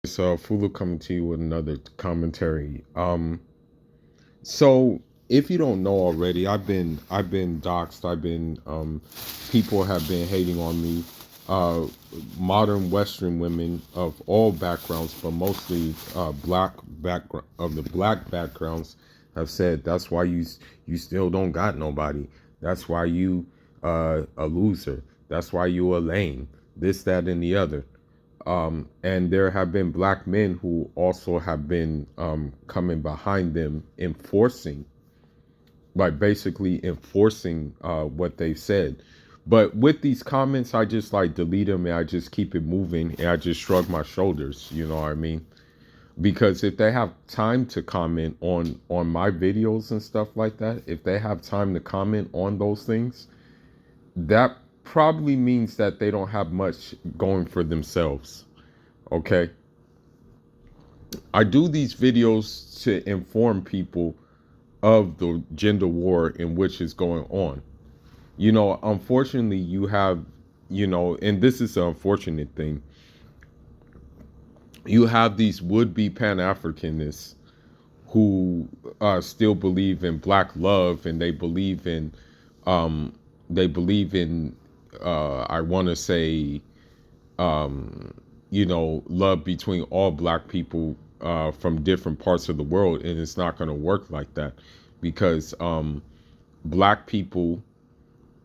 So Fulu coming to you with another commentary. So if you don't know already, I've been doxxed. People have been hating on me. Uh, Modern Western women of all backgrounds, but mostly black background of the black backgrounds, have said that's why you still don't got nobody. That's why you a loser. That's why you a lame. This, that, and the other. And there have been black men who also have been coming behind them, enforcing, like basically enforcing what they said. But with these comments, I just like delete them and I just keep it moving and I just shrug my shoulders. You know what I mean? Because if they have time to comment on my videos and stuff like that, if they have time to comment on those things, that probably means that they don't have much going for themselves. Okay. I do these videos to inform people of the gender war in which is going on. Unfortunately, and this is an unfortunate thing, you have these would be Pan Africanists who still believe in black love and um, I want to say, love between all black people from different parts of the world, and it's not going to work like that because black people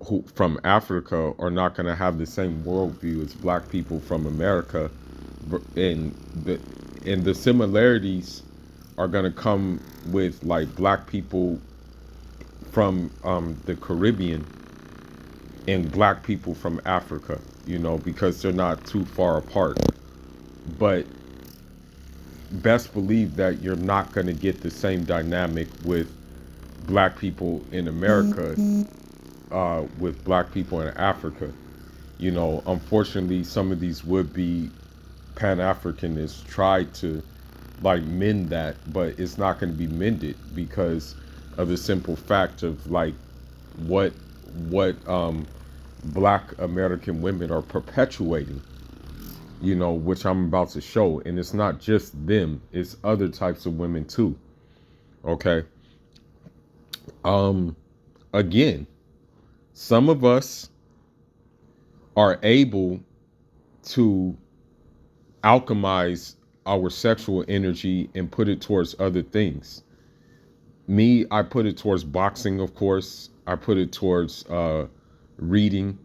who from Africa are not going to have the same worldview as black people from America, and the similarities are going to come with like black people from the Caribbean and black people from Africa, because they're not too far apart. But best believe that you're not going to get the same dynamic with black people in America with black people in Africa. Unfortunately, some of these would be Pan Africanists try to like mend that, but it's not going to be mended because of the simple fact of like what what black American women are perpetuating, which I'm about to show. And it's not just them, it's other types of women too. Okay. Um, Again, some of us are able to alchemize our sexual energy and put it towards other things. Me, I put it towards boxing, of course. I put it towards reading,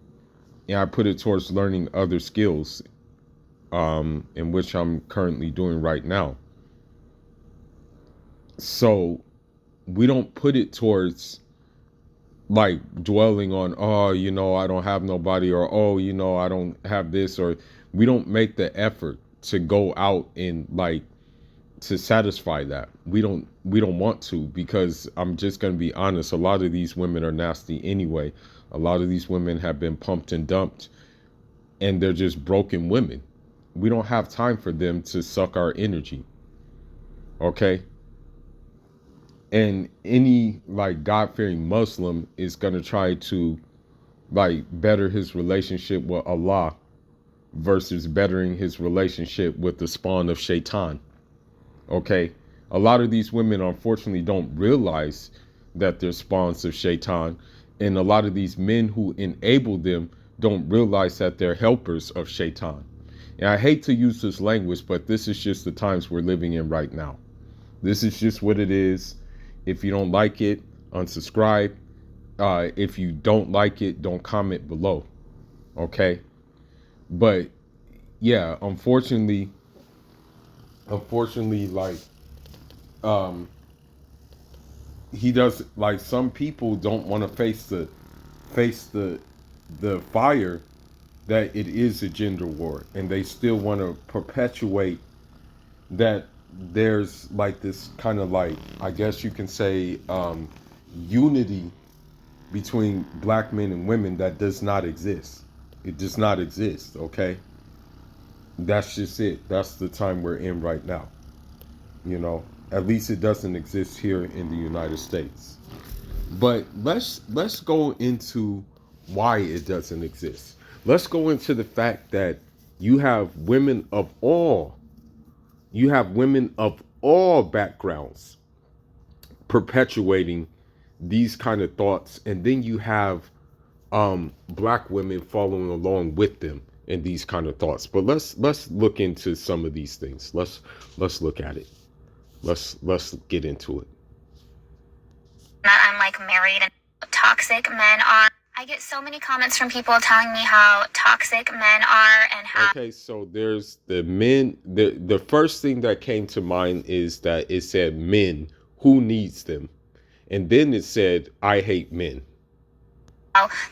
and I put it towards learning other skills, in which I'm currently doing right now. So we don't put it towards like dwelling on, oh, I don't have nobody, or oh, I don't have this, or we don't make the effort to go out and like to satisfy that. We don't want to, because I'm just going to be honest, a lot of these women are nasty anyway. A lot of these women have been pumped and dumped, and they're just broken women. We don't have time for them to suck our energy. Okay. And any like God-fearing Muslim is going to try to like better his relationship with Allah versus bettering his relationship with the spawn of Shaitan. Okay. A lot of these women unfortunately don't realize that they're spawns of Shaitan. And a lot of these men who enable them don't realize that they're helpers of Shaitan. And I hate to use this language, but this is just the times we're living in right now. This is just what it is. If you don't like it, unsubscribe. If you don't like it, don't comment below. Okay. But yeah, unfortunately, like, um, he does, like, some people don't want to face the fire that it is a gender war, and they still want to perpetuate that there's like this kind of like, I guess you can say, unity between black men and women that does not exist. It does not exist. Okay. That's just it. That's the time we're in right now. At least it doesn't exist here in the United States. But let's go into why it doesn't exist. Let's go into the fact that you have women of all You have women of all backgrounds perpetuating these kind of thoughts, and then you have black women following along with them in these kind of thoughts. But let's look into some of these things. Let's look at it. Let's get into it. That I'm like married and toxic men are. I get so many comments from people telling me how toxic men are and how. Okay, so there's the men. The first thing that came to mind is that it said men, who needs them, and then it said I hate men.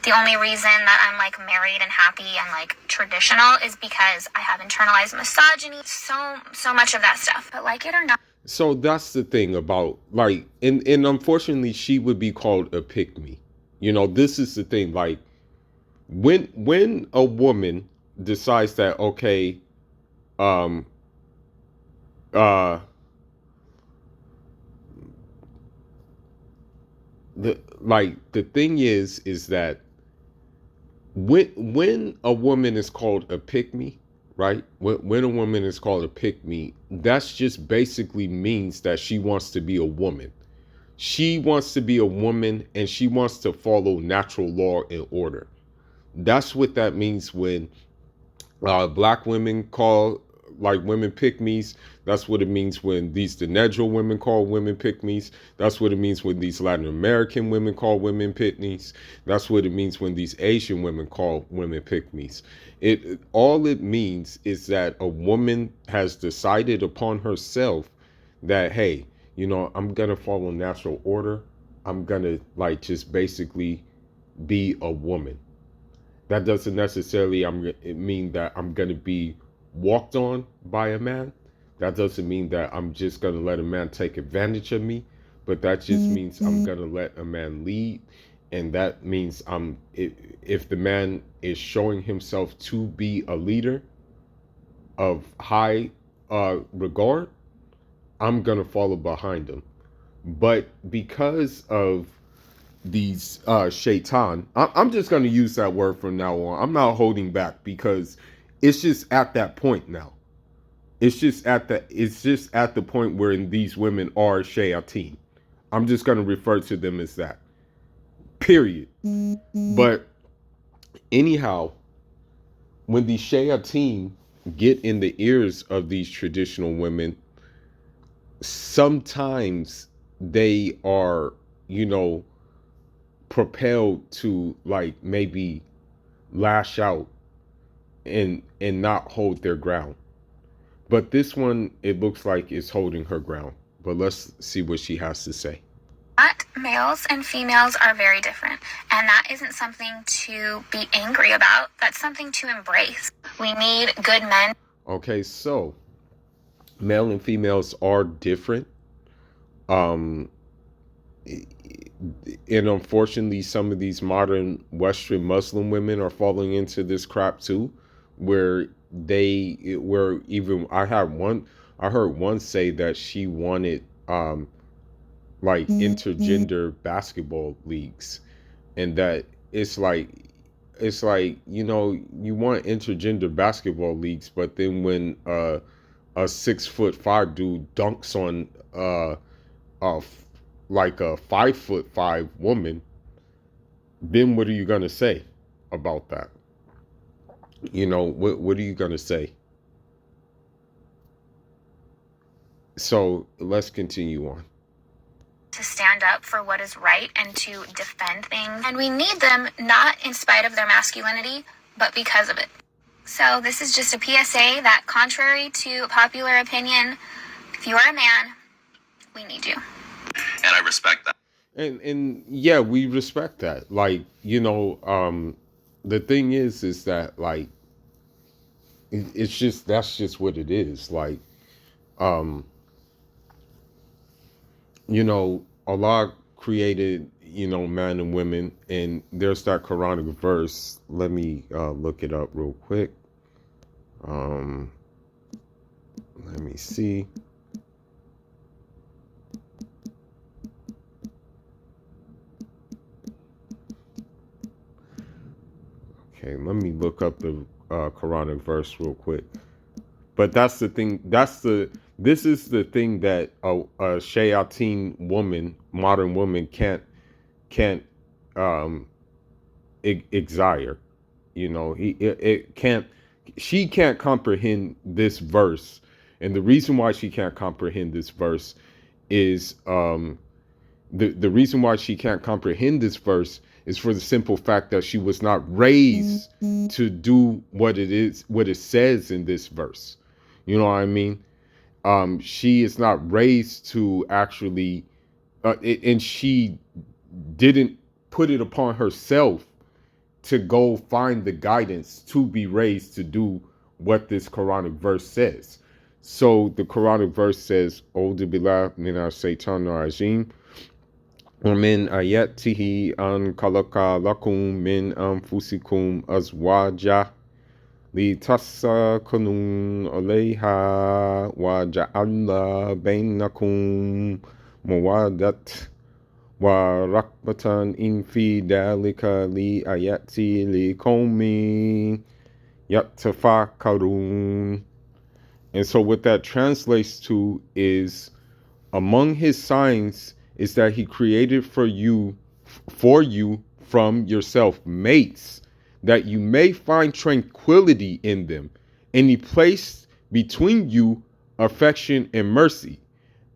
The only reason that I'm like married and happy and like traditional is because I have internalized misogyny, so much of that stuff. But like it or not. So that's the thing about like, and unfortunately, she would be called a pick me. You know, this is the thing. Like, when a woman decides that okay, um, uh, the thing is that when a woman is called a pick me, right? When a woman is called a pick me, that's just basically means that she wants to be a woman. She wants to be a woman and she wants to follow natural law and order. That's what that means when black women call like women pick me's. That's what it means when these Denedral women call women pick me's. That's what it means when these Latin American women call women pick me's. That's what it means when these Asian women call women pick me's. It all it means is that a woman has decided upon herself that hey, you know, I'm gonna follow natural order. I'm gonna like just basically be a woman. That doesn't necessarily mean that I'm going to be walked on by a man. That doesn't mean that I'm just going to let a man take advantage of me, but that just means I'm going to let a man lead. And that means if the man is showing himself to be a leader of high regard, I'm going to follow behind him. But because of these shaitan, I'm just going to use that word from now on. I'm not holding back because it's just at that point now. It's just at the point where these women are shayateen. I'm just going to refer to them as that. Period. But anyhow, when the shayateen get in the ears of these traditional women, sometimes they are, you know, propelled to like maybe lash out and not hold their ground. But this one, it looks like it's holding her ground. But let's see what she has to say. Males and females are very different, and that isn't something to be angry about. That's something to embrace. We need good men. Okay, so male and females are different. Um, and unfortunately, some of these modern Western Muslim women are falling into this crap too, where where even I heard one say that she wanted like intergender basketball leagues, and that it's like you know you want intergender basketball leagues, but then when a 6'5" dude dunks on uh like a 5'5" woman, then what are you gonna say about that? You know, what are you gonna say? So let's continue on. To stand up for what is right and to defend things. And we need them not in spite of their masculinity, but because of it. So this is just a PSA that contrary to popular opinion, if you are a man, we need you. And I respect that. And yeah, we respect that. Like, you know, the thing is that like it's just that's just what it is. Like, um, you know, Allah created, you know, man and women, and there's that Quranic verse. Let me look it up real quick. Um, let me see. Okay, let me look up the Quranic verse real quick. But that's the thing. This is the thing that a shayateen woman, modern woman, can't um exire. You know, it can't. She can't comprehend this verse, and the reason why she can't comprehend this verse is the reason why she can't comprehend this verse is for the simple fact that she was not raised to do what it says in this verse. You know what I mean? She is not raised to actually, and she didn't put it upon herself to go find the guidance to be raised to do what this Quranic verse says. So the Quranic verse says, "Audu billah minas shaitanir rajim." ومن آياته أن خلق لكم من أنفسكم أزواجا لتسكنوا إليها وجعل بينكم مودة ورحمة إن في ذلك لآيات لقوم يتفكرون. And so what that translates to is, among his signs is that he created for you from yourself mates, that you may find tranquility in them, and he placed between you affection and mercy.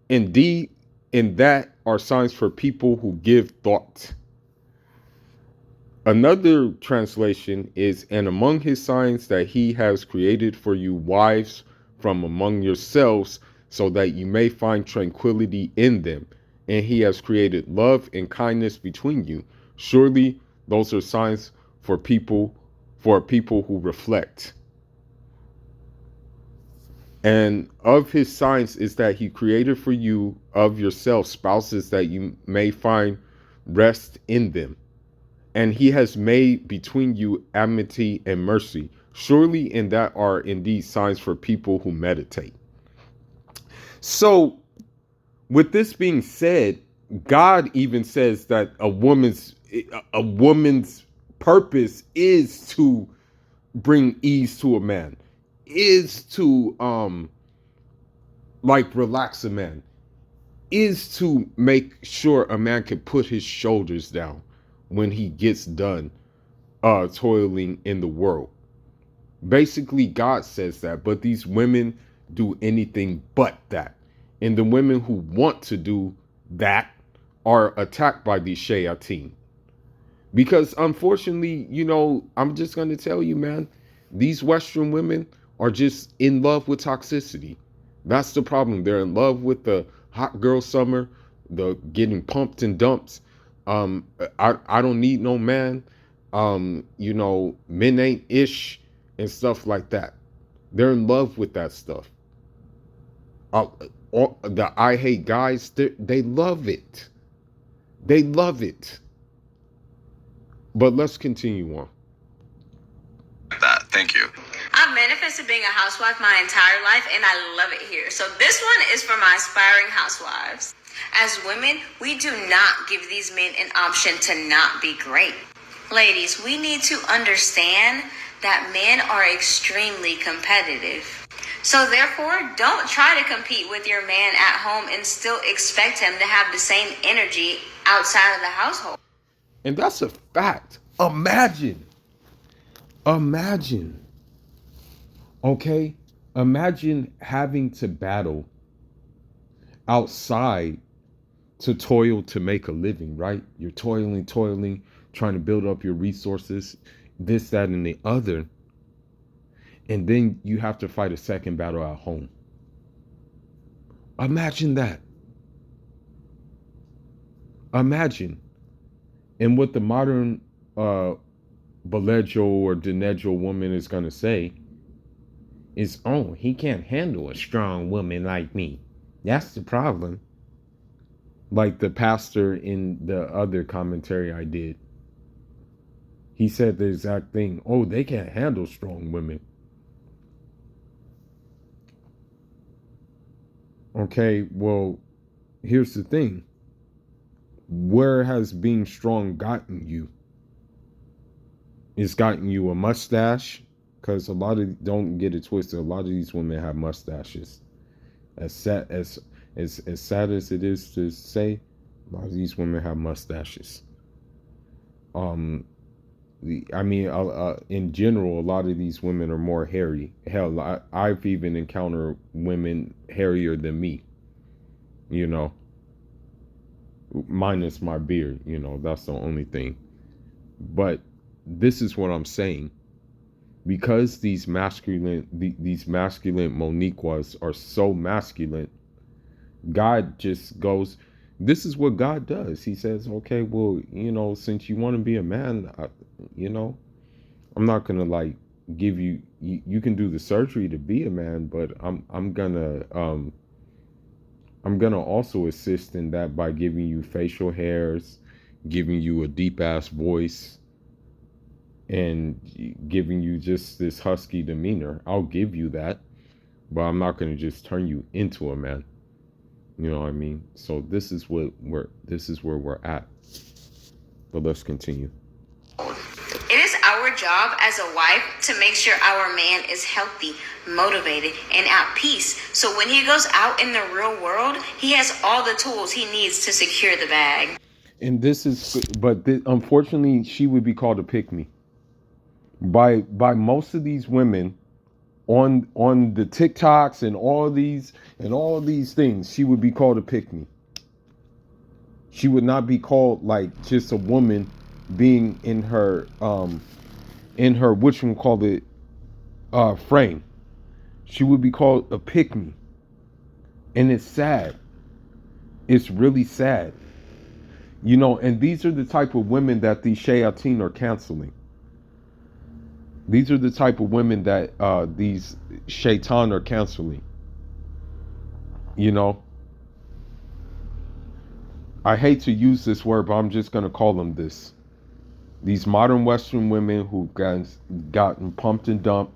Indeed, in that are signs for people who give thought. Another translation is, and among his signs that he has created for you wives from among yourselves, so that you may find tranquility in them. And he has created love and kindness between you. Surely those are signs for people who reflect. And of his signs is that he created for you of yourself spouses that you may find rest in them. And he has made between you amity and mercy. Surely in that are indeed signs for people who meditate. So, with this being said, God even says that a woman's purpose is to bring ease to a man, is to relax a man, is to make sure a man can put his shoulders down when he gets done toiling in the world. Basically, God says that, but these women do anything but that. And the women who want to do that are attacked by these shayateen. Because unfortunately, I'm just going to tell you, man, these Western women are just in love with toxicity. That's the problem. They're in love with the hot girl summer, the getting pumped and dumps. I don't need no man. Men ain't ish and stuff like that. They're in love with that stuff. The I hate guys, they love it. They love it. But let's continue on. That. Thank you. I've manifested being a housewife my entire life, and I love it here. So this one is for my aspiring housewives. As women, we do not give these men an option to not be great. Ladies, we need to understand that men are extremely competitive. So therefore, don't try to compete with your man at home and still expect him to have the same energy outside of the household. And that's a fact. Imagine. Okay? Imagine having to battle outside to toil to make a living, right? You're toiling, trying to build up your resources, this, that, and the other. And then you have to fight a second battle at home. Imagine that. Imagine. And what the modern Belejo or Dinejo woman is going to say is, oh, he can't handle a strong woman like me. That's the problem. Like the pastor in the other commentary I did. He said the exact thing. Oh, they can't handle strong women. Okay, well, here's the thing. Where has being strong gotten you? It's gotten you a mustache, because don't get it twisted, a lot of these women have mustaches. As sad as sad as it is to say, a lot of these women have mustaches. I mean, in general, a lot of these women are more hairy. Hell, I've even encountered women hairier than me. You know, minus my beard. You know, that's the only thing. But this is what I'm saying. Because these masculine Moniquas are so masculine, God just goes, this is what God does. He says, okay, well, you know, since you want to be a man, you know, I'm not gonna like give you can do the surgery to be a man, but I'm gonna also assist in that by giving you facial hairs, giving you a deep ass voice, and giving you just this husky demeanor. I'll give you that, but I'm not gonna just turn you into a man. You know what I mean? So this is where we're at. But let's continue. It is our job as a wife to make sure our man is healthy, motivated, and at peace. So when he goes out in the real world, he has all the tools he needs to secure the bag. And this is, but unfortunately, she would be called a pick-me by most of these women on the TikToks and all these things. She would be called a pick-me. She would not be called like just a woman being in her which one called it frame. She would be called a pick-me. And it's sad. It's really sad. You know, and these are the type of women that these shayateen are canceling. These are the type of women that these shaitan are canceling. You know, I hate to use this word, but I'm just going to call them this. These modern Western women who gotten pumped and dumped,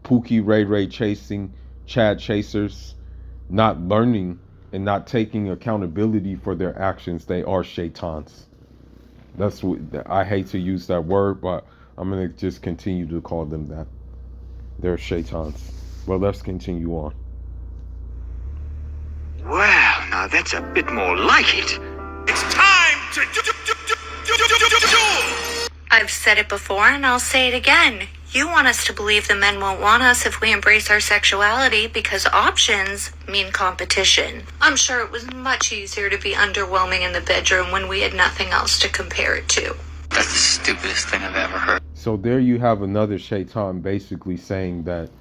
Pookie Ray Ray chasing, Chad chasers, not learning and not taking accountability for their actions. They are shaitans. That's what I hate to use that word, but I'm going to just continue to call them that. They're shaitans. Well, let's continue on. Well, now that's a bit more like it. It's time to do. I've said it before and I'll say it again. You want us to believe the men won't want us if we embrace our sexuality because options mean competition. I'm sure it was much easier to be underwhelming in the bedroom when we had nothing else to compare it to. That's the stupidest thing I've ever heard. So there you have another shaitan basically saying that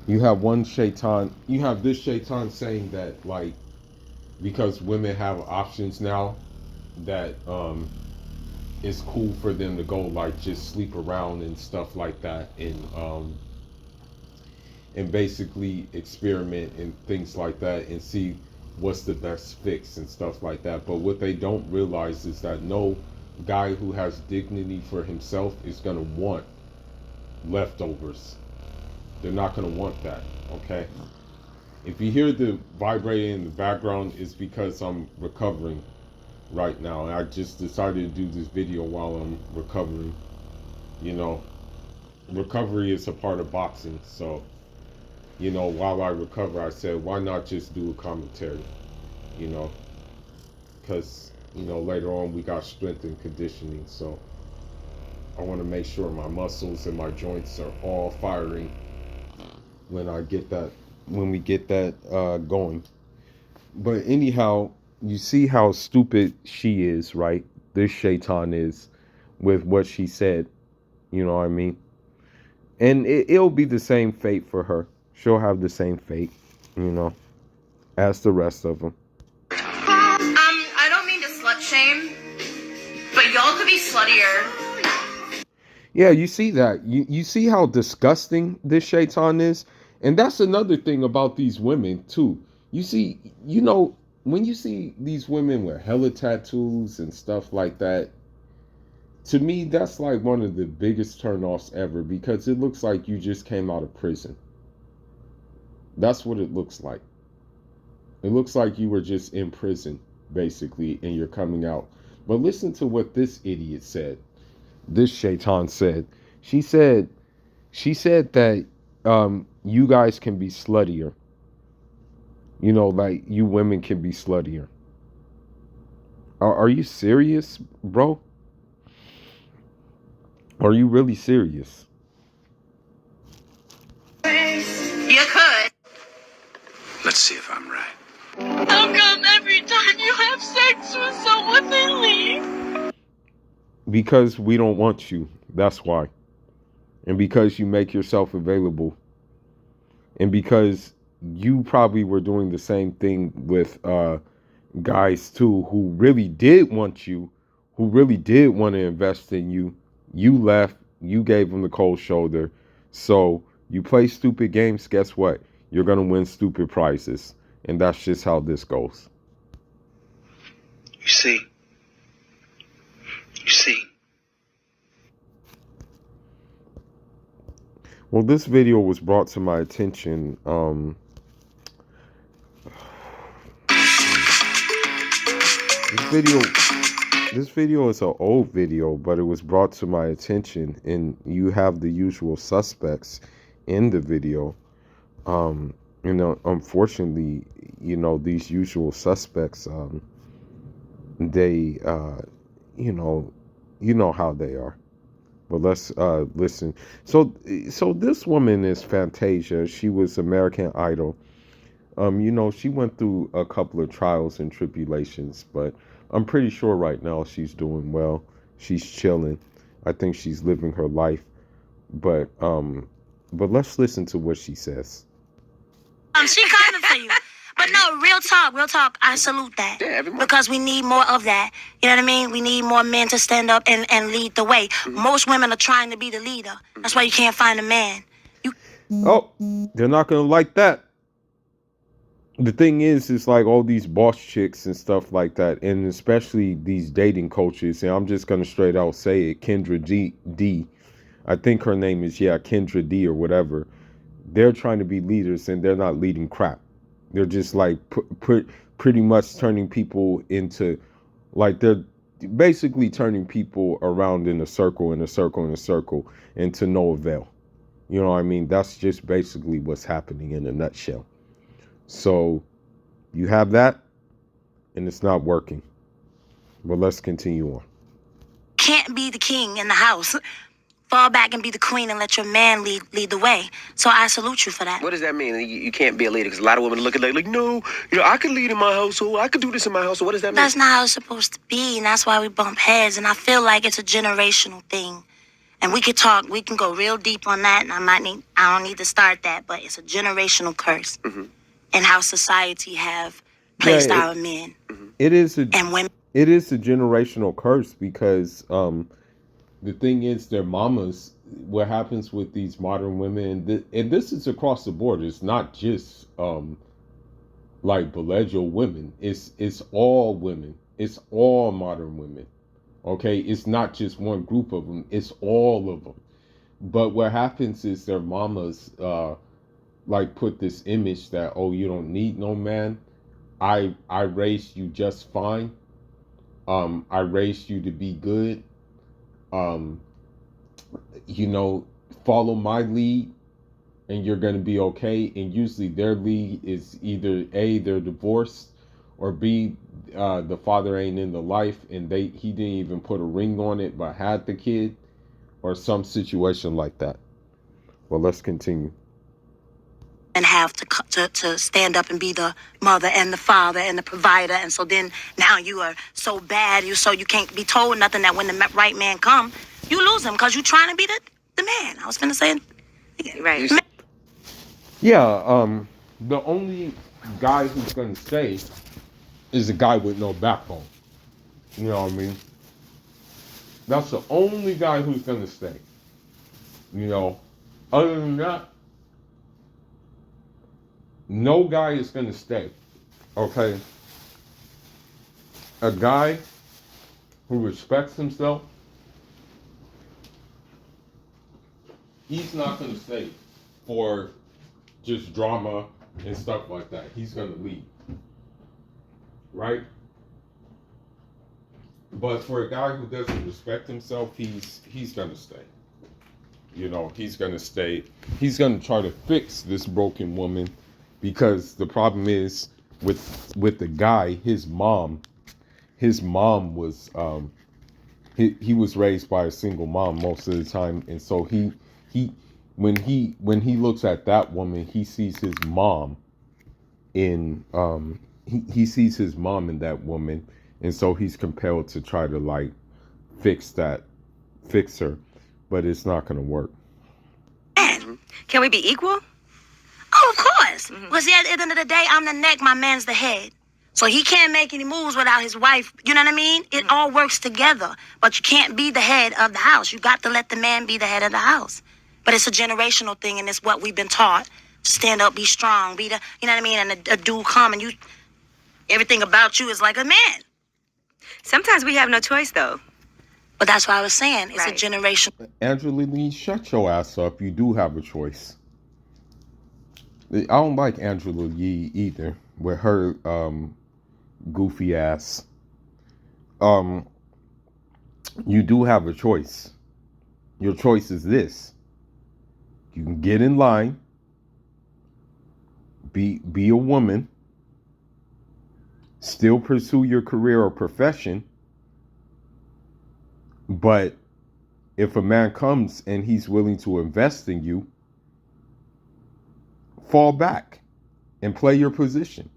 you have one shaitan, you have this shaitan saying that like because women have options now that it's cool for them to go like just sleep around and stuff like that and basically experiment and things like that and see what's the best fix and stuff like that. But what they don't realize is that no guy who has dignity for himself is going to want leftovers. They're not going to want that, okay? If you hear the vibrating in the background, it's because I'm recovering right now. I just decided to do this video while I'm recovering. You know, recovery is a part of boxing. So, you know, while I recover, I said, why not just do a commentary? You know, because, you know, later on we got strength and conditioning. So I want to make sure my muscles and my joints are all firing when we get that going. But anyhow, you see how stupid she is, right? This shaitan is with what she said. You know what I mean? And it'll be the same fate for her. She'll have the same fate, you know, as the rest of them. I don't mean to slut shame, but y'all could be sluttier. Yeah, you see that. You see how disgusting this shaitan is? And that's another thing about these women, too. You see, you know, when you see these women with hella tattoos and stuff like that, to me, that's like one of the biggest turnoffs ever because it looks like you just came out of prison. That's what it looks like. It looks like you were just in prison, basically, and you're coming out. But listen to what this idiot said. This shaitan said. She said that you guys can be sluttier. You know, like you women can be sluttier. Are you serious, bro? Are you really serious? You could. Let's see if I'm right. How come every time you have sex with someone, they leave? Because we don't want you. That's why. And because you make yourself available. And because you probably were doing the same thing with guys too who really did want you, who really did want to invest in you. You left, you gave them the cold shoulder. So you play stupid games, guess what? You're going to win stupid prizes. And that's just how this goes. You see. Well, this video was brought to my attention. This video is an old video, but it was brought to my attention, and you have the usual suspects in the video. You know, unfortunately, you know, these usual suspects, they, you know how they are. But let's listen. So this woman is Fantasia. She was American Idol. You know, she went through a couple of trials and tribulations, but I'm pretty sure right now she's doing well. She's chilling. I think she's living her life. But let's listen to what she says. She coming for you. But no, real talk, I salute that. Yeah, everyone. Because we need more of that. You know what I mean? We need more men to stand up and lead the way. Most women are trying to be the leader. That's why you can't find a man. Oh, they're not going to like that. The thing is like all these boss chicks and stuff like that, and especially these dating coaches, and I'm just going to straight out say it, Kendra D. I think her name is, Kendra D or whatever. They're trying to be leaders, and they're not leading crap. They're just like pretty much turning people into, like they're basically turning people around in a circle, and to no avail. You know what I mean? That's just basically what's happening in a nutshell. So you have that, and it's not working. But let's continue on. Can't be the king in the house. Fall back and be the queen and let your man lead the way. So I salute you for that. What does that mean? You can't be a leader? Because a lot of women look at like, no, I can lead in my household. I can do this in my household. What does that mean? That's not how it's supposed to be, and that's why we bump heads. And I feel like it's a generational thing. And we can go real deep on that, and I don't need to start that, but it's a generational curse. Mm-hmm. And how society have placed our men. It is and women. It is a generational curse because the thing is, their mamas. What happens with these modern women, and this is across the board. It's not just like Belejo women. It's all women. It's all modern women. Okay, it's not just one group of them. It's all of them. But what happens is their mamas like put this image that, oh, you don't need no man. I raised you just fine. I raised you to be good. You know, follow my lead and you're going to be okay. And usually their lead is either A, they're divorced, or B, the father ain't in the life and he didn't even put a ring on it but had the kid, or some situation like that. Well, let's continue. And have to stand up and be the mother and the father and the provider. And so then now you are so bad, you can't be told nothing, that when the right man come, you lose him because you're trying to be the man. I was finna say, Right. Yeah, the only guy who's going to stay is a guy with no backbone. You know what I mean? That's the only guy who's going to stay. You know, other than that, no guy is going to stay. Okay? A guy who respects himself, he's not going to stay for just drama and stuff like that. He's going to leave. Right? But for a guy who doesn't respect himself, he's going to stay. You know, he's going to stay. He's going to try to fix this broken woman, because the problem is with the guy, his mom was he was raised by a single mom most of the time, and so he when he looks at that woman, he sees his mom in he sees his mom in that woman, and so he's compelled to try to like fix her, but it's not going to work. Can we be equal? Oh, of course. Because at the end of the day, I'm the neck, my man's the head. So he can't make any moves without his wife. You know what I mean? It all works together. But you can't be the head of the house. You got to let the man be the head of the house. But it's a generational thing, and it's what we've been taught. Stand up, be strong, be the, you know what I mean? And a dude come, and everything about you is like a man. Sometimes we have no choice, though. But that's what I was saying. It's Right. a generational. Angela Lee, shut your ass up. You do have a choice. I don't like Angela Yee either with her goofy ass. You do have a choice. Your choice is this. You can get in line, be a woman, still pursue your career or profession, but if a man comes and he's willing to invest in you, fall back and play your position.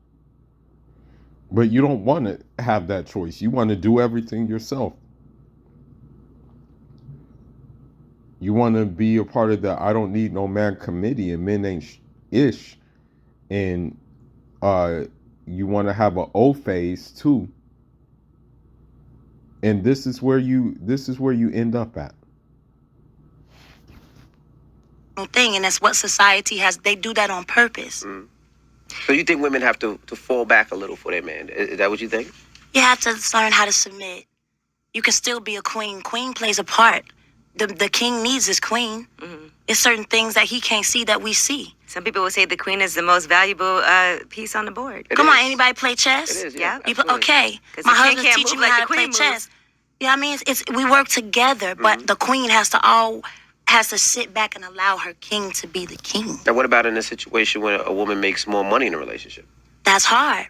But you don't want to have that choice. You want to do everything yourself. You want to be a part of the I don't need no man committee and men ain't ish. And you want to have an O phase too. And this is where you end up at. Thing, and that's what society has. They do that on purpose. So you think women have to fall back a little for their man? Is that what you think? You have to learn how to submit. You can still be a queen. Queen plays a part. The king needs his queen. It's certain things that he can't see that we see. Some people will say the queen is the most valuable piece on the board. Come on, anybody play chess? It is, Yeah. You play, okay. 'Cause My the king husband's can't teaching move me like how the to play queen moves. chess. You know what I mean? It's we work together, but the queen has to sit back and allow her king to be the king. Now, what about in a situation where a woman makes more money in a relationship? That's hard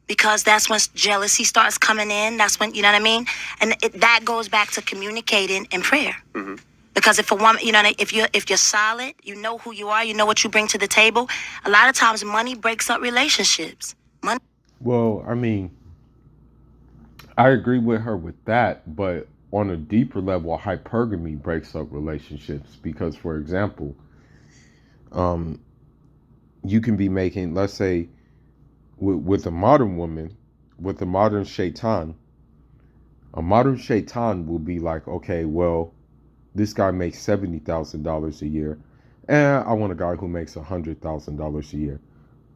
because that's when jealousy starts coming in. That's when, you know what I mean? And that goes back to communicating and prayer. Because if a woman, you know, if you're solid, you know who you are, you know what you bring to the table. A lot of times money breaks up relationships. Money. Well, I mean, I agree with her with that, but on a deeper level, hypergamy breaks up relationships because, for example, you can be making, let's say, with a modern woman, with a modern shaitan will be like, okay, well, this guy makes $70,000 a year, and I want a guy who makes $100,000 a year.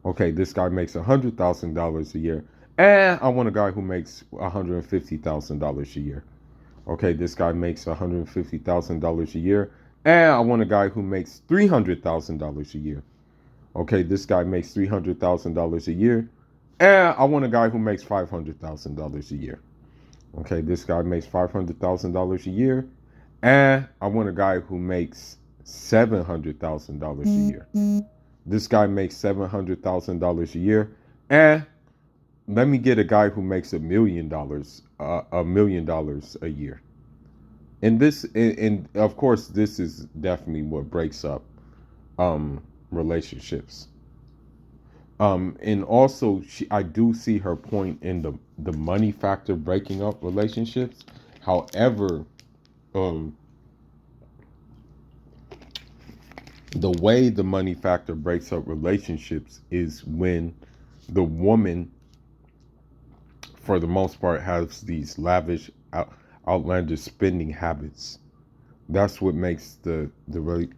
Okay, this guy makes $100,000 a year, and I want a guy who makes $150,000 a year. Okay, this guy makes $150,000 a year, and I want a guy who makes $300,000 a year. Okay, this guy makes $300,000 a year, and I want a guy who makes $500,000 a year. Okay, this guy makes $500,000 a year, and I want a guy who makes $700,000 a year. This guy makes $700,000 a year, and let me get a guy who makes $1 million a year. And of course, this is definitely what breaks up relationships. And also, I do see her point in the money factor breaking up relationships. However, the way the money factor breaks up relationships is when the woman, for the most part, has these lavish, outlandish spending habits. That's what makes the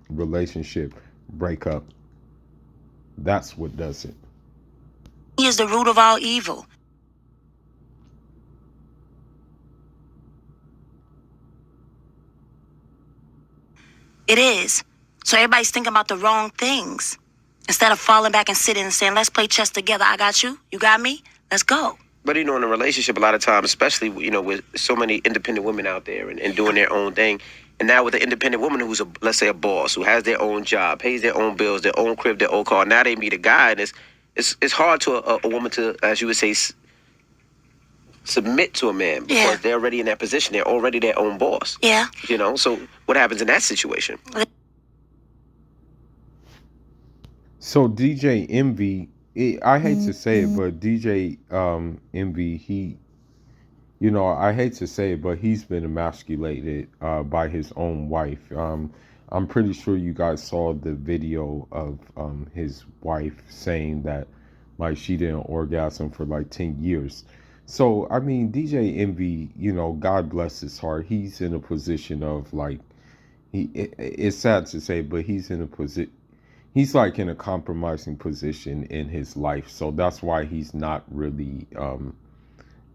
relationship break up. That's what does it. He is the root of all evil. It is. So everybody's thinking about the wrong things. Instead of falling back and sitting and saying, let's play chess together. I got you. You got me. Let's go. But, in a relationship, a lot of times, especially, with so many independent women out there and doing their own thing. And now with an independent woman who's, let's say, a boss, who has their own job, pays their own bills, their own crib, their own car. Now they meet a guy, and it's hard to a woman to, as you would say, submit to a man because Yeah. they're already in that position. They're already their own boss. Yeah. You know, so what happens in that situation? So DJ Envy, I hate to say it, but DJ Envy, he, you know, I hate to say it, but he's been emasculated by his own wife. I'm pretty sure you guys saw the video of his wife saying that like she didn't orgasm for like 10 years. So I mean, DJ Envy, you know, God bless his heart. He's in a position of like it's sad to say, but he's in a position. He's like in a compromising position in his life, so that's why he's not really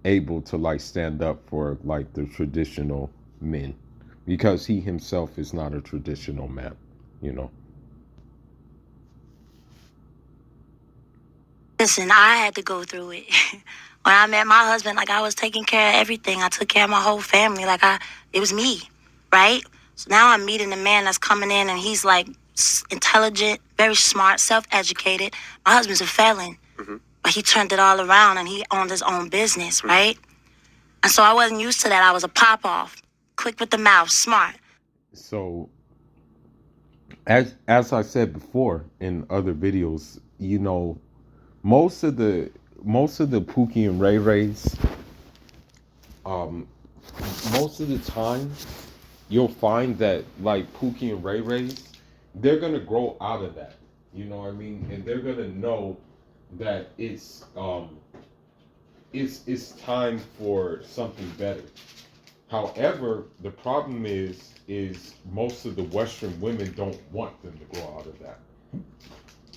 able to like stand up for like the traditional men, because he himself is not a traditional man, you know. Listen, I had to go through it. When I met my husband, like I was taking care of everything. I took care of my whole family. It was me, right? So now I'm meeting a man that's coming in and he's like intelligent, very smart, self-educated. My husband's a felon, but he turned it all around and he owned his own business, right? And so I wasn't used to that. I was a pop-off, quick with the mouth, smart. So as I said before in other videos, you know, most of the Pookie and Ray Rays, most of the time you'll find that like Pookie and Ray Rays, they're gonna grow out of that. You know what I mean? And they're gonna know that it's time for something better. However, the problem is most of the Western women don't want them to grow out of that.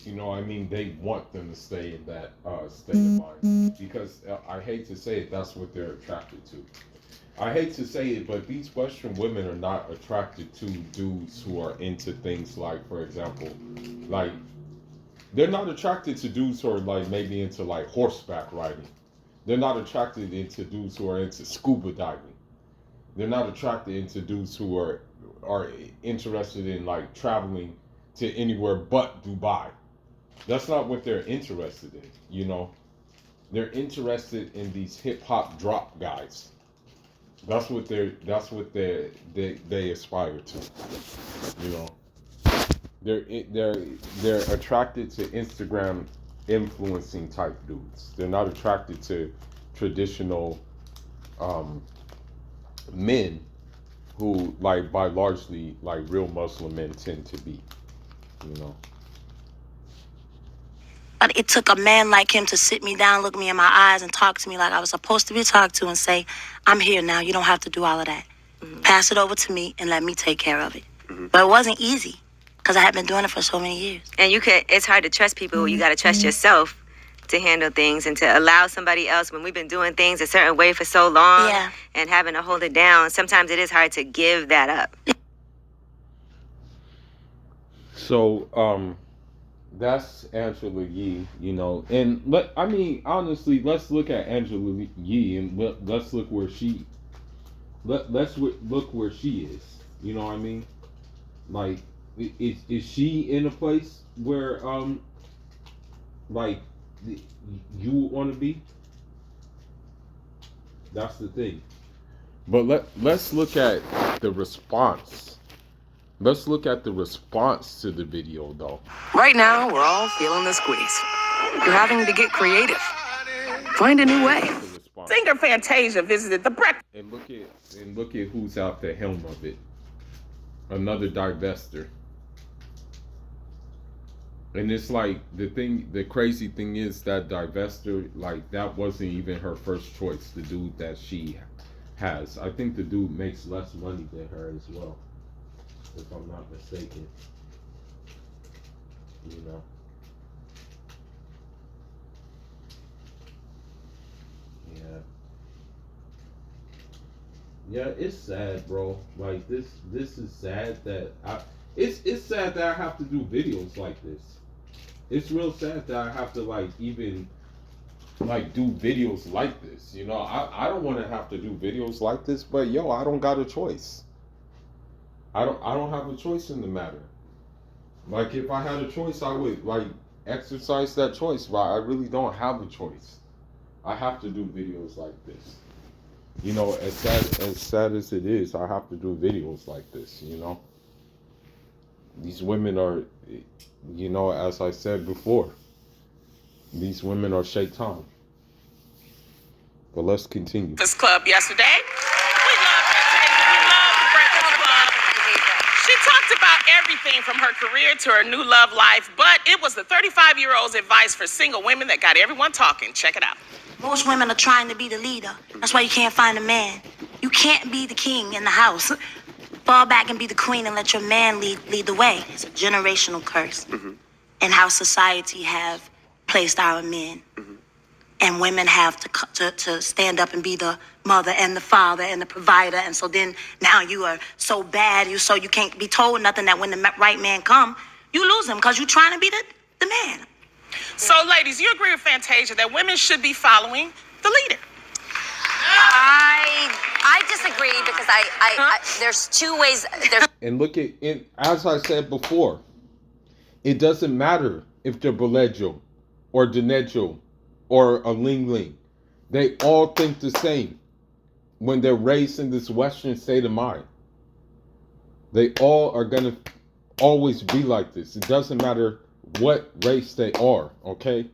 You know what I mean? They want them to stay in that state of mind, because I hate to say it, that's what they're attracted to. I hate to say it, but these Western women are not attracted to dudes who are into things like, for example, like, they're not attracted to dudes who are like maybe into like horseback riding. They're not attracted into dudes who are into scuba diving. They're not attracted into dudes who are interested in like traveling to anywhere but Dubai. That's not what they're interested in, you know. They're interested in these hip hop drop guys. That's what they aspire to, you know. They're attracted to Instagram influencing type dudes. They're not attracted to traditional men who like by largely like real Muslim men tend to be, you know. But it took a man like him to sit me down, look me in my eyes, and talk to me like I was supposed to be talked to and say, I'm here now. You don't have to do all of that. Pass it over to me and let me take care of it. But it wasn't easy because I had been doing it for so many years. And it's hard to trust people. You got to trust yourself to handle things and to allow somebody else, when we've been doing things a certain way for so long and having to hold it down, sometimes it is hard to give that up. So, that's Angela Yee, you know, and honestly, let's look at Angela Yee and let's look where she is. You know what I mean? Like, is she in a place where like you would want to be? That's the thing. But let's look at the response. Let's look at the response to the video, though. Right now, we're all feeling the squeeze. You're having to get creative. Find a new way. Singer Fantasia visited the breakfast. And look at who's out the helm of it. Another divester. And it's like the crazy thing is that divester, like, that wasn't even her first choice, the dude that she has. I think the dude makes less money than her as well, if I'm not mistaken. You know. Yeah, it's sad, bro. Like, this is sad that it's sad that I have to do videos like this. It's real sad that I have to like even like do videos like this. You know, I don't want to have to do videos like this, but yo, I don't got a choice. I don't have a choice in the matter. Like, if I had a choice, I would like exercise that choice, but I really don't have a choice. I have to do videos like this. You know, as sad as it is, I have to do videos like this, you know. These women are, you know, as I said before, these women are shaitan. But let's continue. This club yesterday. We love Fantasia. We love the Breakfast Club. She talked about everything from her career to her new love life, but it was the 35-year-old's advice for single women that got everyone talking. Check it out. Most women are trying to be the leader. That's why you can't find a man. You can't be the king in the house. Fall back and be the queen and let your man lead the way. It's a generational curse. And how society have placed our men. And women have to stand up and be the mother and the father and the provider. And so then now you are so bad, you can't be told nothing, that when the right man come, you lose him because you're trying to be the man. So, ladies, you agree with Fantasia that women should be following the leader? I disagree because I there's two ways. And look at it, as I said before, it doesn't matter if they're Belejo or Dinejo or a Ling Ling. They all think the same when they're raised in this Western state of mind. They all are going to always be like this. It doesn't matter what race they are, okay?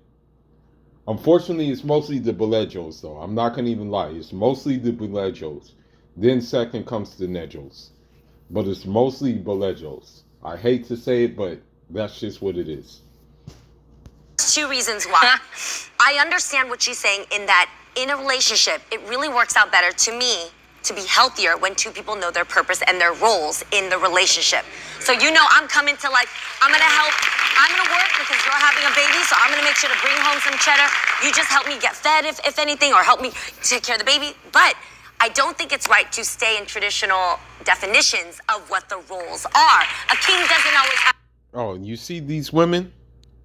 Unfortunately, it's mostly the Belejos, though. I'm not going to even lie. It's mostly the Belejos. Then second comes the Nejos. But it's mostly Belejos. I hate to say it, but that's just what it is. Two reasons why. I understand what she's saying in that in a relationship, it really works out better to me to be healthier when two people know their purpose and their roles in the relationship. So you know I'm coming to I'm gonna help, I'm gonna work because you're having a baby, so I'm gonna make sure to bring home some cheddar. You just help me get fed if anything, or help me take care of the baby. But I don't think it's right to stay in traditional definitions of what the roles are. A king doesn't always have... Oh, you see these women?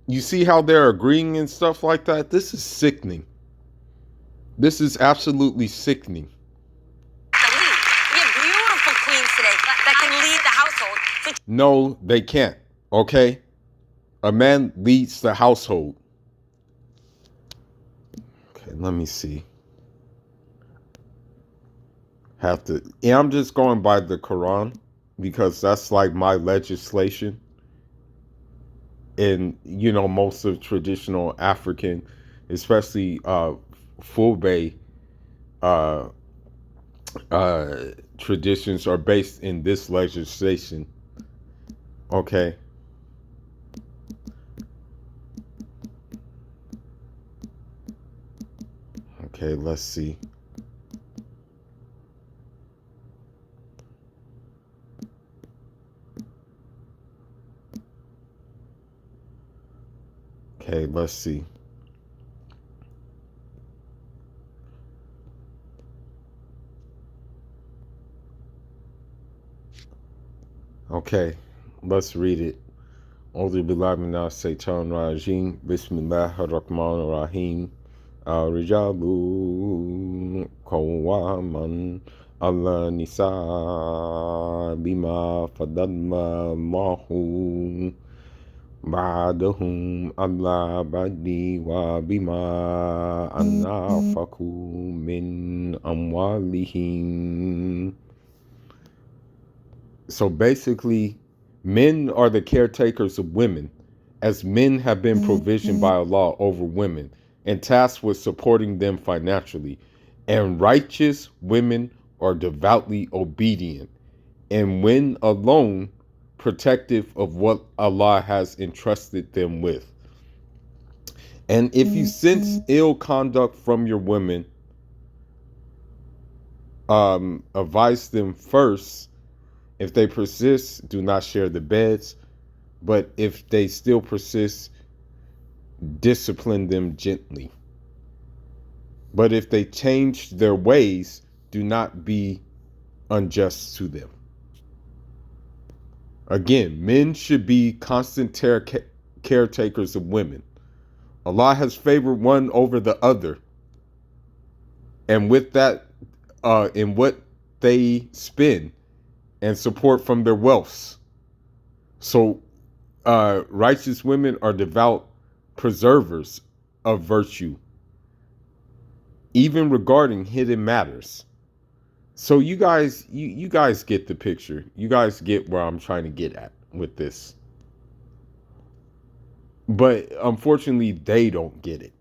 You see how they're agreeing and stuff like that? This is sickening. This is absolutely sickening. We have beautiful queens today that can lead the household. So no, they can't. Okay? A man leads the household. Okay, let me see. I'm just going by the Quran because that's like my legislation. In, you know, most of traditional African, especially Fulbe traditions are based in this legislation. Okay. Okay, let's see. Okay, let's see. Okay, let's read it. Auzu billahi minash shaitanir rajim. Bismillahir rahmanir rahim. Rijalu qawwaman 'ala nisa bima faddala Allahu ba'dahum 'ala ba'di wa bima anfaqu min amwalihim. So basically, men are the caretakers of women, as men have been provisioned by Allah over women and tasked with supporting them financially. And righteous women are devoutly obedient, and when alone, protective of what Allah has entrusted them with. And if you sense ill conduct from your women, advise them first. If they persist, do not share the beds. But if they still persist, discipline them gently. But if they change their ways, do not be unjust to them. Again, men should be constant caretakers of women. Allah has favored one over the other. And with that, in what they spend and support from their wealths. So righteous women are devout preservers of virtue, even regarding hidden matters. So you guys get the picture. You guys get where I'm trying to get at with this. But unfortunately, they don't get it.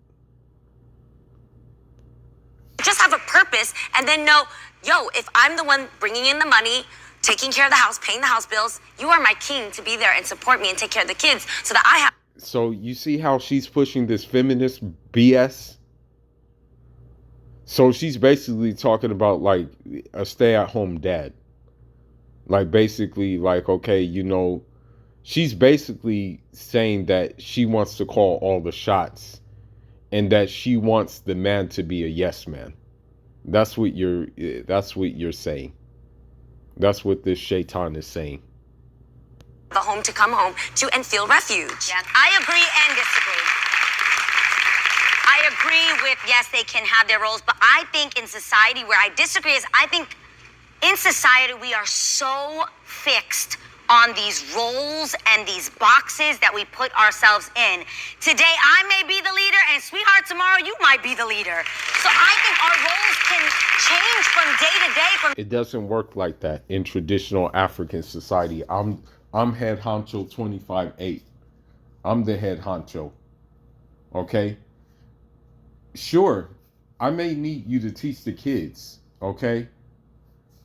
Just have a purpose and then know, yo, if I'm the one bringing in the money, taking care of the house, paying the house bills, you are my king to be there and support me and take care of the kids so that I have. So you see how she's pushing this feminist BS? So she's basically talking about like a stay-at-home dad. Like basically like, okay, you know, she's basically saying that she wants to call all the shots and that she wants the man to be a yes man. That's what you're saying. That's what this shaitan is saying. The home to come home to and feel refuge. Yeah. I agree and disagree. I agree with, yes, they can have their roles, but I think in society where I disagree is I think in society we are so fixed on these roles and these boxes that we put ourselves in. Today I may be the leader and sweetheart, tomorrow you might be the leader. So I think our roles can change from day to day. It doesn't work like that in traditional African society. I'm head honcho 25/8. I'm the head honcho. Okay? Sure, I may need you to teach the kids, okay?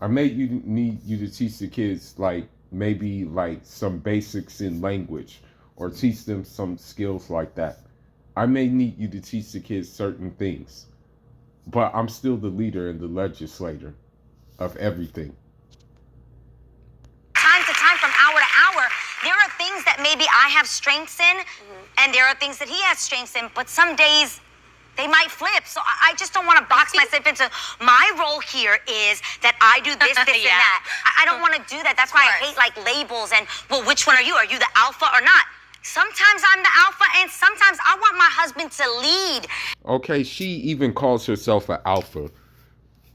I may need you to teach the kids like maybe like some basics in language or teach them some skills like that. I may need you to teach the kids certain things, but I'm still the leader and the legislator of everything. Time to time, from hour to hour, there are things that maybe I have strengths in, and there are things that he has strengths in, but some days they might flip. So I just don't want to box myself into, my role here is that I do this, this, and that. I don't want to do that. That's why I hate like labels and, well, which one are you? Are you the alpha or not? Sometimes I'm the alpha and sometimes I want my husband to lead. Okay, she even calls herself an alpha.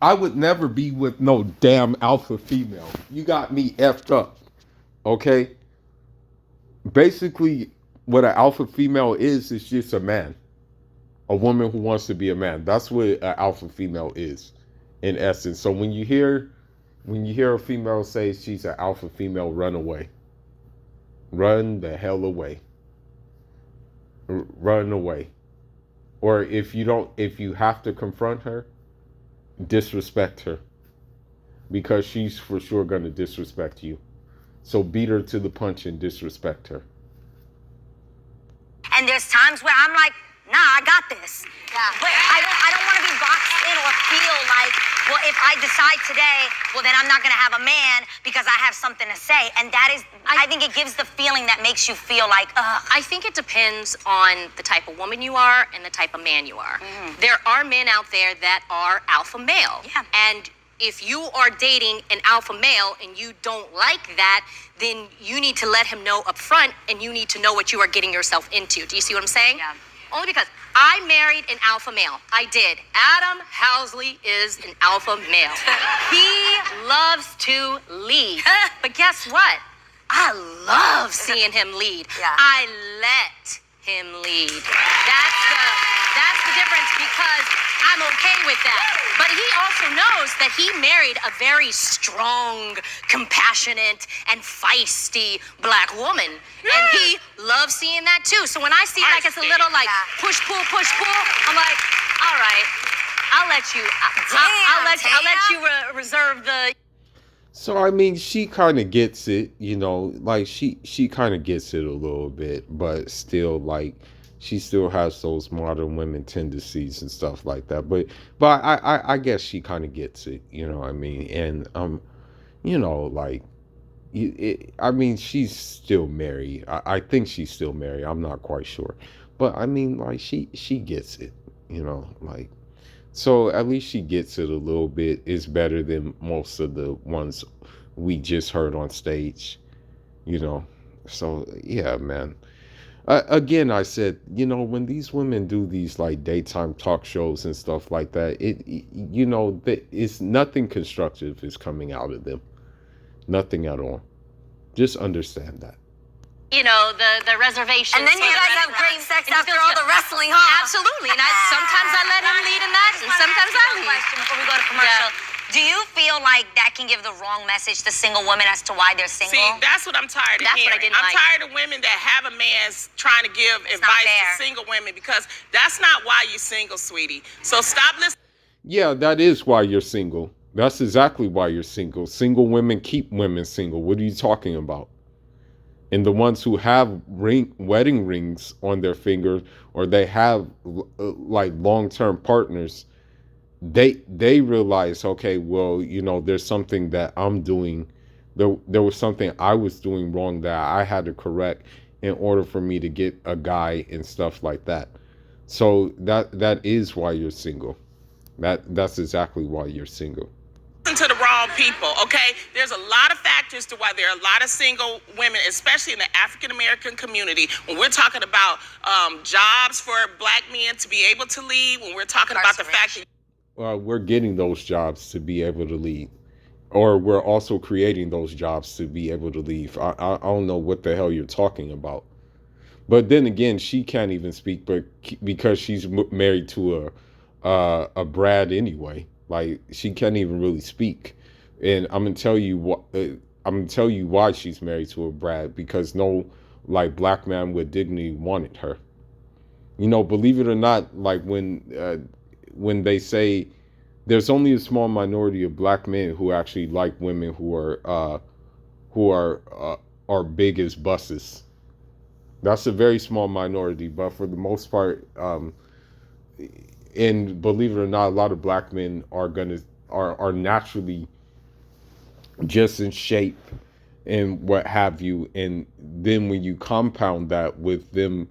I would never be with no damn alpha female. You got me effed up. Okay? Basically, what an alpha female is just a man. A woman who wants to be a man. That's what an alpha female is, in essence. So when you hear a female say she's an alpha female, run away. Run the hell away. Run away. Or if you have to confront her, disrespect her. Because she's for sure going to disrespect you. So beat her to the punch and disrespect her. And there's times where I'm like, nah, I got this. Yeah. But I don't want to be boxed in or feel like, well, if I decide today, well, then I'm not going to have a man because I have something to say. And that is, I think it gives the feeling that makes you feel like, ugh. I think it depends on the type of woman you are and the type of man you are. Mm-hmm. There are men out there that are alpha male. Yeah. And if you are dating an alpha male and you don't like that, then you need to let him know up front and you need to know what you are getting yourself into. Do you see what I'm saying? Yeah. Only because I married an alpha male. I did. Adam Housley is an alpha male. He loves to lead. But guess what? I love seeing him lead. Yeah. I let him lead. That's the difference because I'm okay with that. But he also knows that he married a very strong, compassionate, and feisty black woman. Yeah. And he loves seeing that too. So when I see like it's a little like push, pull, I'm like, all right, I'll let you reserve the. So I mean, she kind of gets it, you know, like she kind of gets it a little bit, but still like she still has those modern women tendencies and stuff like that. But I guess she kind of gets it, you know what I mean? And you know, like I mean, she's still married. I think she's still married. I'm not quite sure, but I mean, like she gets it, you know, like. So at least she gets it a little bit. It's better than most of the ones we just heard on stage, you know. So yeah, man. Again, I said, you know, when these women do these like daytime talk shows and stuff like that, you know, it's nothing constructive is coming out of them. Nothing at all. Just understand that. the reservation. And then you guys have great sex after all the wrestling, huh? Absolutely. And sometimes I let him lead in that, and sometimes I lead. Question before we go to commercial. Yeah. Do you feel like that can give the wrong message to single women as to why they're single? See, that's what I'm tired of That's what I hearing. didn't I'm like. tired of women that have a man trying to give advice to single women, because that's not why you're single, sweetie. So stop listening. Yeah, that is why you're single. That's exactly why you're single. Single women keep women single. What are you talking about? And the ones who have wedding rings on their fingers, or they have like long-term partners, they realize, okay, well, there's something that I'm doing. There was something I was doing wrong that I had to correct in order for me to get a guy and stuff like that. So that is why you're single. That's exactly why you're single. To the wrong people, okay? There's a lot of factors to why there are a lot of single women, especially in the African American community. When we're talking about jobs for black men to be able to lead, when we're talking about the fact that we're getting those jobs to be able to lead, or we're also creating those jobs to be able to leave. I don't know what the hell you're talking about. But then again, she can't even speak, but because she's married to a Brad anyway. Like, she can't even really speak. And I'm gonna tell you what. I'm gonna tell you why she's married to a Brad, because no, like, black man with dignity wanted her. Believe it or not, like when they say there's only a small minority of black men who actually like women who are big as buses. That's a very small minority, but for the most part, and believe it or not, a lot of black men are naturally just in shape and what have you. And then when you compound that with them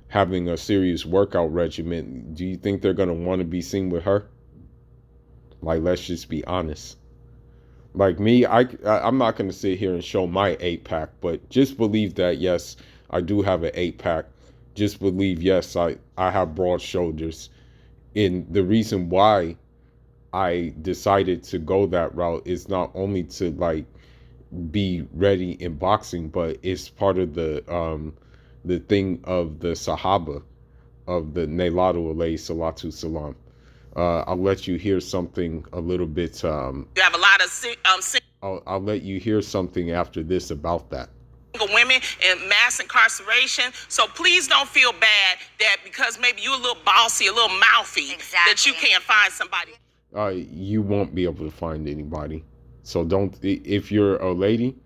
having a serious workout regimen, do you think they're going to want to be seen with her? Like, let's just be honest. Like me, I'm not going to sit here and show my 8-pack, but just believe that, yes, I do have an 8-pack. Just believe, yes, I have broad shoulders. And the reason why I decided to go that route is not only to like be ready in boxing, but it's part of the thing of the Sahaba, of the Nailatu alayhi salatu salam. I'll let you hear something a little bit. You have a lot of I'll let you hear something after this about that. Single women and mass incarceration. So please don't feel bad that because maybe you're a little bossy, a little mouthy, that you can't find somebody. You won't be able to find anybody. So don't, if you're a lady,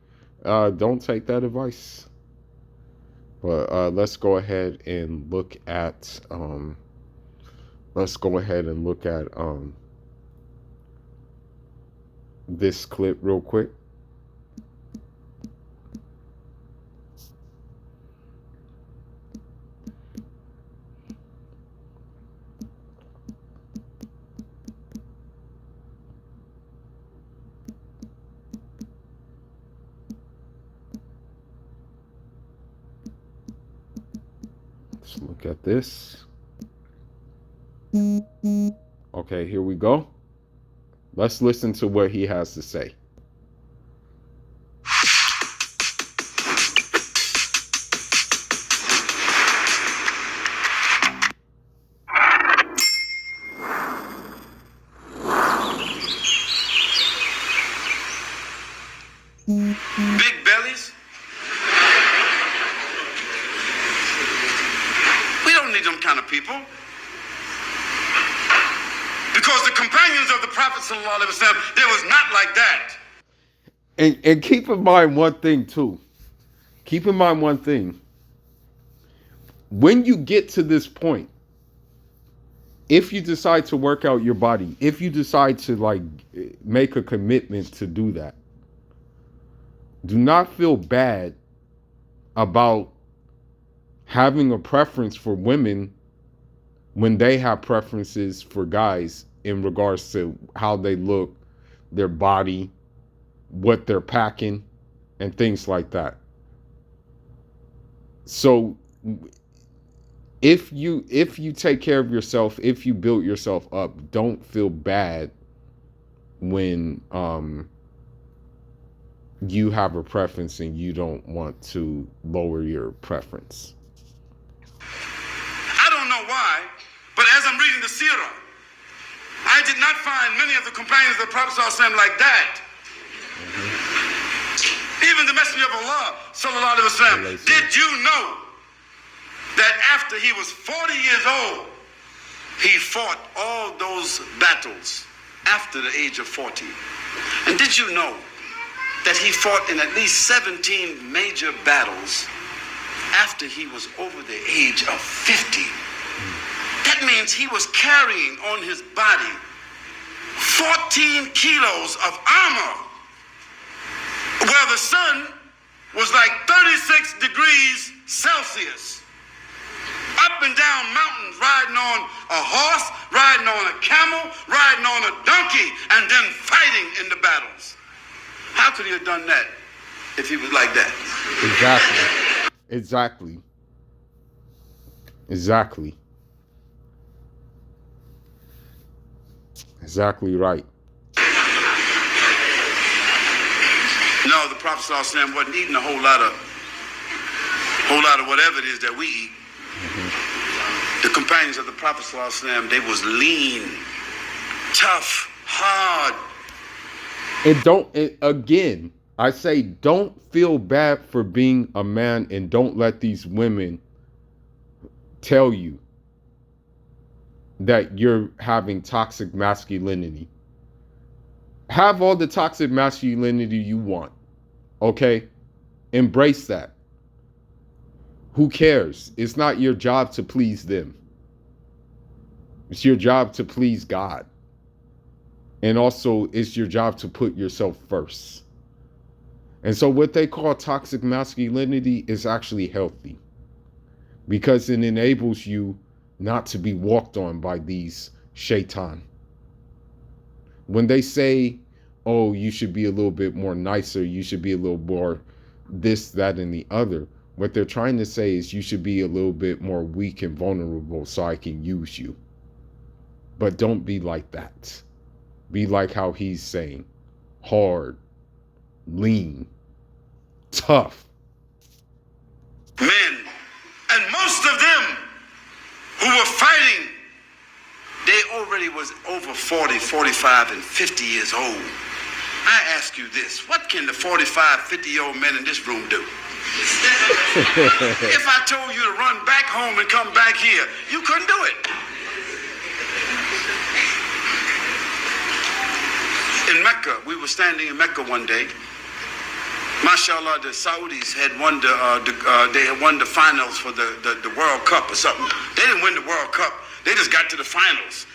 don't take that advice. But let's go ahead and look at this clip real quick. Let's look at this. Okay, here we go. Let's listen to what he has to say. Big bellies? We don't need them kind of people. Because the companions of the Prophet ﷺ, they was not like that. And keep in mind one thing too. Keep in mind one thing. When you get to this point, if you decide to work out your body, if you decide to like make a commitment to do that, do not feel bad about having a preference for women when they have preferences for guys in regards to how they look, their body, what they're packing, and things like that. So if you take care of yourself, if you build yourself up, don't feel bad when you have a preference and you don't want to lower your preference. I don't know why, but as I'm reading the Sirah, I did not find many of the companions of the Prophet ﷺ like that. Even the Messenger of Allah, sallallahu alaihi wasallam, did you know that after he was 40 years old, he fought all those battles after the age of 40? And did you know that he fought in at least 17 major battles after he was over the age of 50? That means he was carrying on his body 14 kilos of armor, where the sun was like 36 degrees Celsius. Up and down mountains, riding on a horse, riding on a camel, riding on a donkey, and then fighting in the battles. How could he have done that if he was like that? Exactly. Exactly right. No, the Prophet ﷺ wasn't eating a whole lot of whatever it is that we eat. The companions of the Prophet ﷺ, they was lean, tough, hard. And again, I say don't feel bad for being a man, and don't let these women tell you that you're having toxic masculinity. Have all the toxic masculinity you want, okay? Embrace that. Who cares? It's not your job to please them. It's your job to please God. And also, it's your job to put yourself first. And so what they call toxic masculinity is actually healthy, because it enables you not to be walked on by these shaitan. When they say, oh, you should be a little bit more nicer, you should be a little more this, that, and the other, what they're trying to say is you should be a little bit more weak and vulnerable so I can use you. But don't be like that. Be like how he's saying, hard, lean, tough. Men, and most of them who were fighting, they already was over 40, 45, and 50 years old. I ask you this, what can the 45, 50-year-old men in this room do? If I told you to run back home and come back here, you couldn't do it. In Mecca, we were standing in Mecca one day. MashaAllah, the Saudis had won the finals for the World Cup or something. They didn't win the World Cup. They just got to the finals.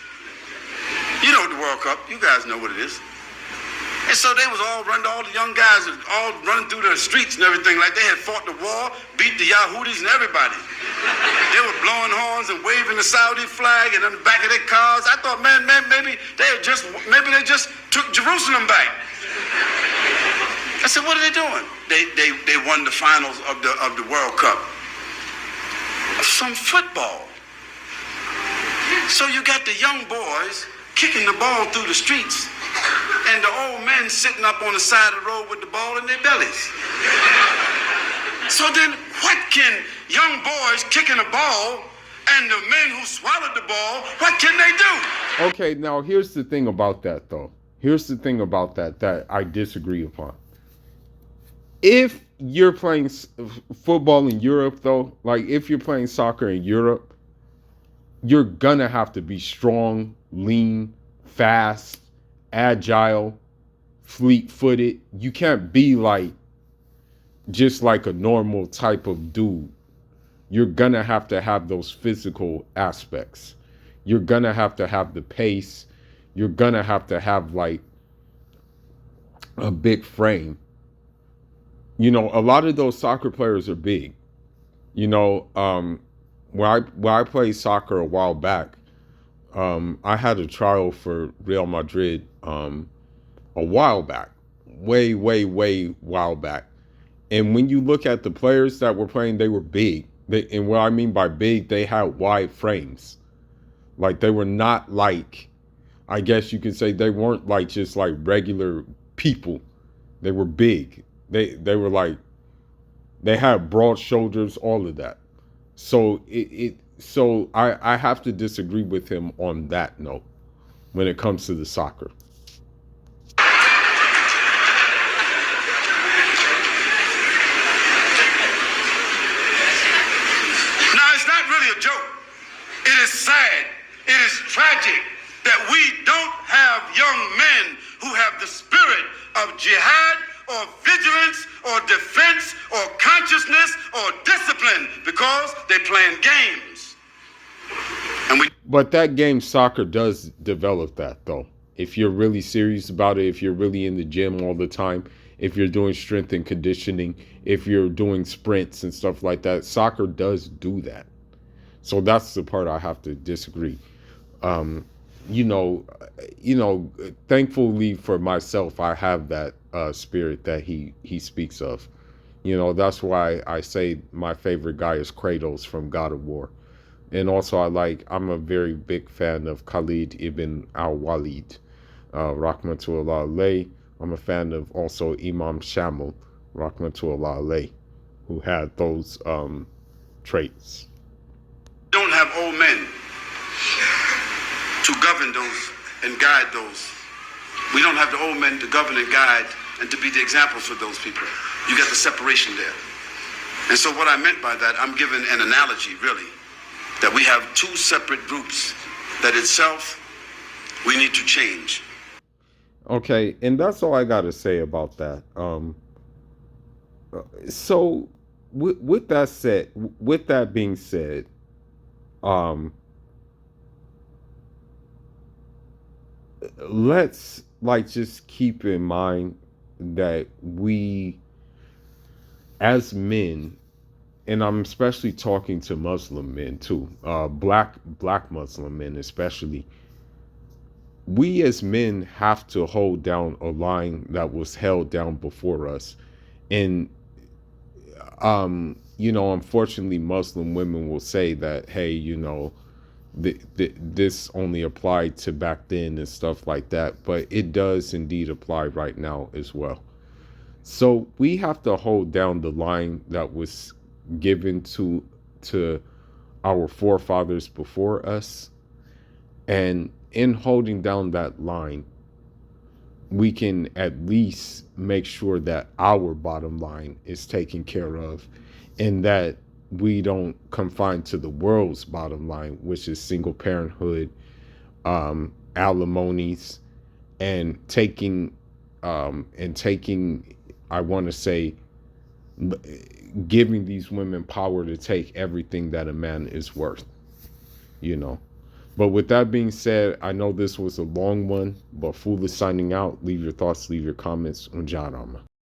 You know the World Cup. You guys know what it is. And so they was all the young guys all running through the streets and everything like they had fought the war, beat the Yahudis and everybody. They were blowing horns and waving the Saudi flag and on the back of their cars. I thought, man, maybe they just took Jerusalem back. I said, what are they doing? They won the finals of the World Cup. Some football. So you got the young boys kicking the ball through the streets, and the old men sitting up on the side of the road with the ball in their bellies. So then what can young boys kicking a ball and the men who swallowed the ball, what can they do? Okay, now here's the thing about that, though. Here's the thing about that I disagree upon. If you're playing football in Europe, though, like if you're playing soccer in Europe, you're gonna have to be strong, lean, fast, agile, fleet-footed. You can't be like just like a normal type of dude. You're gonna have to have those physical aspects. You're gonna have to have the pace. You're gonna have to have like a big frame. You know, a lot of those soccer players are big. You know, when I played soccer a while back, I had a trial for Real Madrid a while back, way while back. And when you look at the players that were playing, they were big. And what I mean by big, they had wide frames. Like they were not like, I guess you could say they weren't like just like regular people. They were big. They were like, they had broad shoulders, all of that. So I have to disagree with him on that note when it comes to the soccer. Now, it's not really a joke. It is sad. It is tragic that we don't have young men who have the spirit of jihad or vigilance or defense or consciousness or discipline because they're playing games. But that game soccer does develop that, though. If you're really serious about it, if you're really in the gym all the time, if you're doing strength and conditioning, if you're doing sprints and stuff like that, soccer does do that. So that's the part I have to disagree. Thankfully for myself, I have that spirit that he speaks of. That's why I say my favorite guy is Kratos from God of War. And also I'm a very big fan of Khalid ibn al-Walid, Rahmatullah alayh. I'm a fan of also Imam Shamil, Rahmatullah alayh, who had those traits. Don't have old men to govern those and guide those. We don't have the old men to govern and guide and to be the examples for those people. You got the separation there. And so what I meant by that, I'm giving an analogy, really, that we have two separate groups that itself we need to change. Okay, and that's all I got to say about that. So with that being said, let's just keep in mind that we as men, and I'm especially talking to Muslim men too, black Muslim men especially, we as men have to hold down a line that was held down before us. And unfortunately Muslim women will say that, hey, this only applied to back then and stuff like that, but it does indeed apply right now as well. So we have to hold down the line that was given to our forefathers before us, and in holding down that line, we can at least make sure that our bottom line is taken care of, and that we don't confine to the world's bottom line, which is single parenthood, alimonies, and taking, I want to say, giving these women power to take everything that a man is worth, But with that being said, I know this was a long one, but Fool is signing out. Leave your thoughts, leave your comments on John Arma.